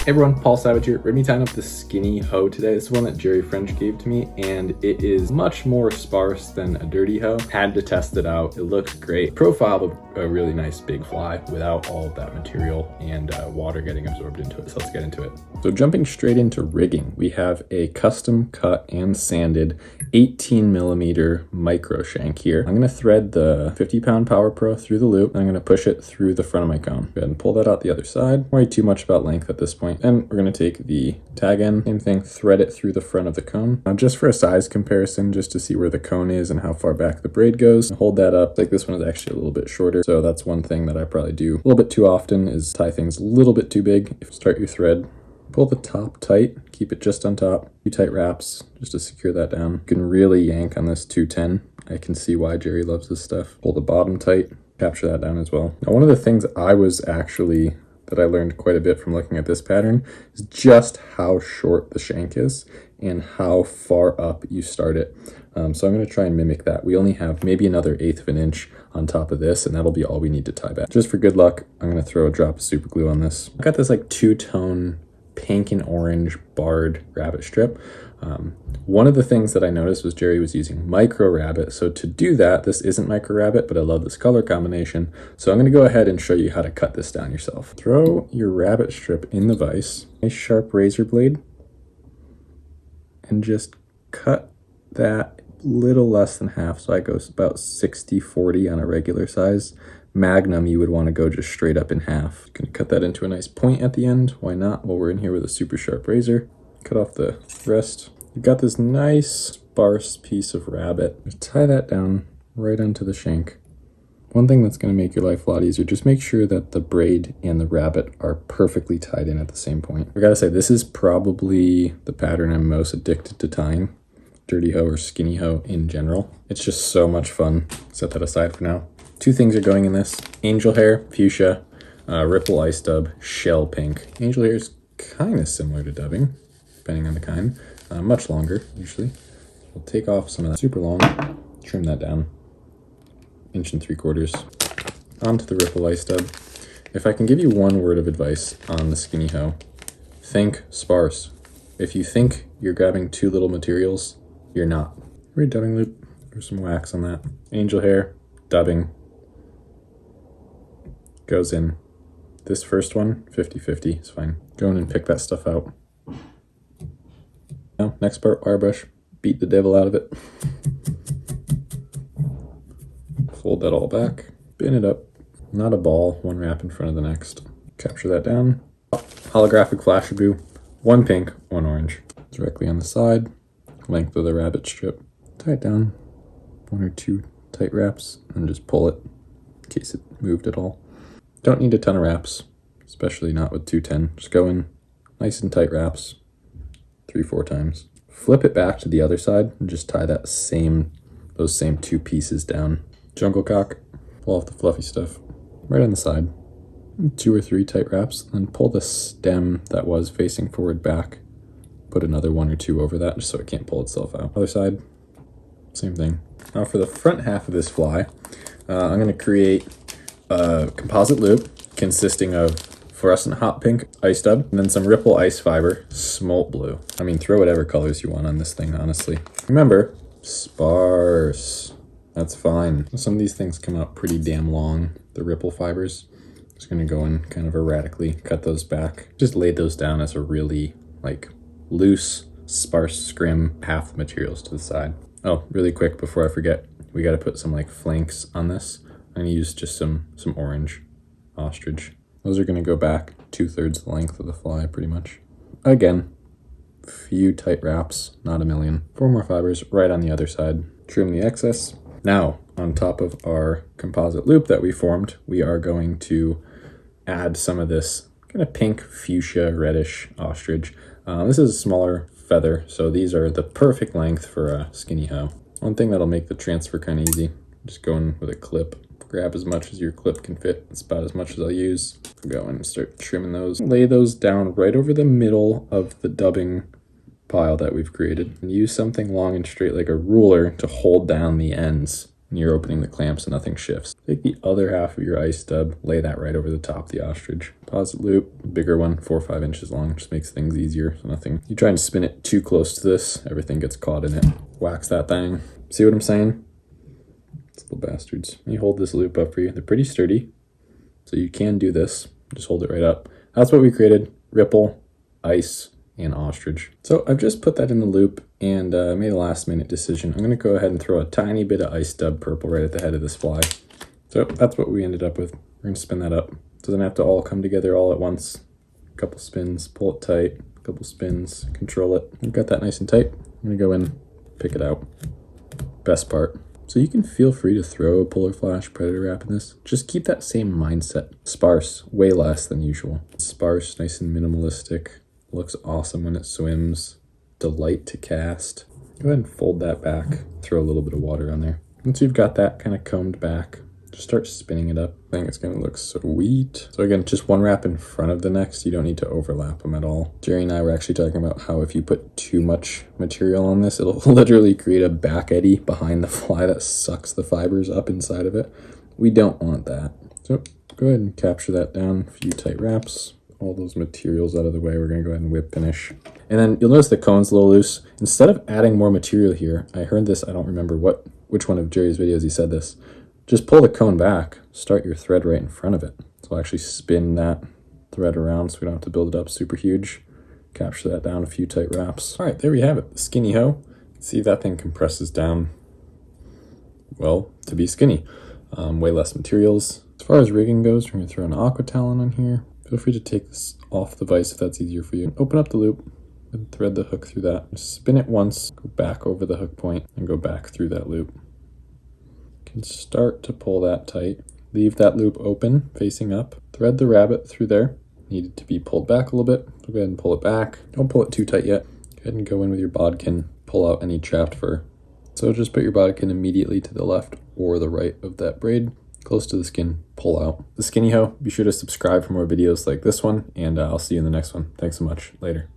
Hey everyone, Paul Savage here. We're gonna be tying up the Skinny Hoh today. This is one that Jerry French gave to me, and it is much more sparse than a dirty hoe. Had to test it out. It looks great. Profile of a really nice big fly without all of that material and water getting absorbed into it. So let's get into it. So jumping straight into rigging, we have a custom cut and sanded 18mm micro shank here. I'm gonna thread the 50-pound Power Pro through the loop, and I'm gonna push it through the front of my cone. Go ahead and pull that out the other side. Don't worry too much about length at this point. Then we're gonna take the tag end, same thing, thread it through the front of the cone. Just for a size comparison, just to see where the cone is and how far back the braid goes. Hold that up. Like this one is actually a little bit shorter, so that's one thing that I probably do a little bit too often is tie things a little bit too big. If you start your thread, pull the top tight, keep it just on top. Few tight wraps just to secure that down. You can really yank on this 210. I can see why Jerry loves this stuff. Pull the bottom tight, capture that down as well. Now, one of the things that I learned quite a bit from looking at this pattern is just how short the shank is and how far up you start it. So I'm going to try and mimic that. We only have maybe another 1/8 of an inch on top of this, and that'll be all we need to tie back. Just for good luck, I'm going to throw a drop of super glue on this. I got this like two-tone pink and orange barred rabbit strip. One of the things that I noticed was Jerry was using micro rabbit. So to do that, this isn't micro rabbit, but I love this color combination. So I'm going to go ahead and show you how to cut this down yourself. Throw your rabbit strip in the vise, a sharp razor blade, and just cut that little less than half. So I go about 60-40 on a regular size. Magnum, you would want to go just straight up in half. Gonna cut that into a nice point at the end. Why not? Well, we're in here with a super sharp razor. Cut off the rest. You've got this nice sparse piece of rabbit. Just tie that down right onto the shank. One thing that's going to make your life a lot easier, just make sure that the braid and the rabbit are perfectly tied in at the same point. I gotta say, this is probably the pattern I'm most addicted to tying. Dirty hoe or skinny hoe in general. It's just so much fun. Set that aside for now. Two things are going in this: angel hair, fuchsia, ripple ice dub, shell pink. Angel hair is kind of similar to dubbing, depending on the kind. Much longer, usually. We'll take off some of that super long, trim that down, 1 3/4 inches. Onto the ripple ice dub. If I can give you one word of advice on the skinny hoe, think sparse. If you think you're grabbing too little materials, you're not. Redubbing loop, there's some wax on that. Angel hair, dubbing, goes in. This first one, 50-50, is fine. Go in and pick that stuff out. Now, next part, wire brush. Beat the devil out of it. Fold that all back. Pin it up. Not a ball, one wrap in front of the next. Capture that down. Holographic flash blue. One pink, one orange. Directly on the side. Length of the rabbit strip. Tie it down. 1 or 2 tight wraps. And just pull it in case it moved at all. Don't need a ton of wraps, especially not with 210. Just go in nice and tight wraps, 3-4 times. Flip it back to the other side and just tie those same 2 pieces down. Jungle cock, pull off the fluffy stuff right on the side. 2 or 3 tight wraps, then pull the stem that was facing forward back. Put another 1 or 2 over that just so it can't pull itself out. Other side, same thing. Now for the front half of this fly, I'm going to create a composite loop consisting of fluorescent hot pink ice dub and then some ripple ice fiber smolt blue. I mean, throw whatever colors you want on this thing, honestly. Remember, sparse. That's fine. Some of these things come out pretty damn long, the ripple fibers. Just gonna go in kind of erratically, cut those back. Just laid those down as a really like loose, sparse scrim, half the materials to the side. Oh, really quick before I forget, we gotta put some like flanks on this. I'm gonna use just some orange ostrich. Those are gonna go back 2/3 the length of the fly, pretty much. Again, few tight wraps, not a million. 4 more fibers right on the other side. Trim the excess. Now, on top of our composite loop that we formed, we are going to add some of this kind of pink fuchsia reddish ostrich. This is a smaller feather, so these are the perfect length for a skinny hoe. One thing that'll make the transfer kind of easy, just go in with a clip. Grab as much as your clip can fit. It's about as much as I'll use. Go in and start trimming those. Lay those down right over the middle of the dubbing pile that we've created. And use something long and straight like a ruler to hold down the ends and you're opening the clamp so nothing shifts. Take the other half of your ice stub, lay that right over the top of the ostrich. Deposit loop, bigger one, 4 or 5 inches long, just makes things easier. So nothing, you try and spin it too close to this, everything gets caught in it. Wax that thing. See what I'm saying? It's little bastards. Let me hold this loop up for you. They're pretty sturdy, so you can do this. Just hold it right up. That's what we created: ripple, ice, and ostrich. So I've just put that in the loop and made a last minute decision. I'm gonna go ahead and throw a tiny bit of ice stub purple right at the head of this fly. So that's what we ended up with. We're gonna spin that up. Doesn't have to all come together all at once. A couple spins, pull it tight, a couple spins, control it. We've got that nice and tight. I'm gonna go in, pick it out. Best part. So you can feel free to throw a polar flash predator wrap in this. Just keep that same mindset. Sparse, way less than usual. Sparse, nice and minimalistic. Looks awesome when it swims. Delight to cast. Go ahead and fold that back. Throw a little bit of water on there. Once you've got that kind of combed back, just start spinning it up. I think it's gonna look sweet. So again, just one wrap in front of the next. You don't need to overlap them at all. Jerry and I were actually talking about how if you put too much material on this, it'll literally create a back eddy behind the fly that sucks the fibers up inside of it. We don't want that. So go ahead and capture that down. A few tight wraps. All those materials out of the way. We're gonna go ahead and whip finish. And then you'll notice the cone's a little loose. Instead of adding more material here, I heard this, I don't remember which one of Jerry's videos he said this. Just pull the cone back, start your thread right in front of it. So I'll actually spin that thread around so we don't have to build it up super huge. Capture that down, a few tight wraps. All right, there we have it, the Skinny Hoh. See, that thing compresses down, well, to be skinny. Way less materials. As far as rigging goes, we're gonna throw an aqua talon on here. Feel free to take this off the vise if that's easier for you. Open up the loop and thread the hook through that. Just spin it once, go back over the hook point and go back through that loop. Can start to pull that tight. Leave that loop open, facing up. Thread the rabbit through there. Needed to be pulled back a little bit. So go ahead and pull it back. Don't pull it too tight yet. Go ahead and go in with your bodkin. Pull out any trapped fur. So just put your bodkin immediately to the left or the right of that braid. Close to the skin, pull out. The Skinny Hoh. Be sure to subscribe for more videos like this one, and I'll see you in the next one. Thanks so much. Later.